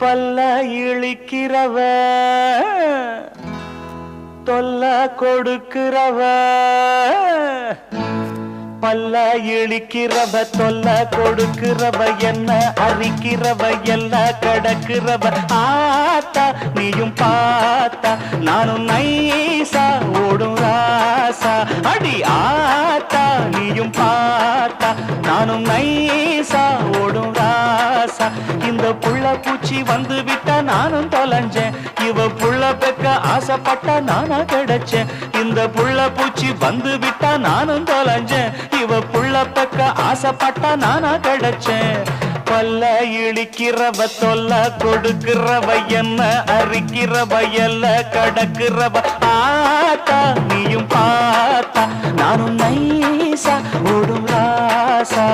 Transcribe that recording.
பல்ல இழிக்கிறவ தொல்ல கொடுக்கிறவ பல்ல இழிக்கிறவ தொல்ல கொடுக்கிறவ என்ன அரிக்கிறவ எல்லாம் கடக்கிறவ ஆத்தா நீயும் பார்த்தா நானும் நைசா ஓடும் ராசா அடி ஆத்தா நீயும் பார்த்தா நானும் நைசா ஓடும் ராசா இந்த புள்ள பூச்சி வந்து விட்டா நானும் தொலைஞ்சேன் இவ புள்ள பெக்க ஆசைப்பட்டா நானா கிடைச்சேன் இந்த புள்ள பூச்சி வந்து விட்டா நானும் தொலைஞ்சேன் இவ புள்ள பெக்க ஆசைப்பட்டா நானா கிடைச்சேன் பல்ல இழிக்கிறவ தொல்ல கொடுக்கிறவ என்ன அரிக்கிறவ எல்ல கடக்கிறவ ஆத்தா நீயும் பார்த்தா நானும் நைசா ஓடும் ராசா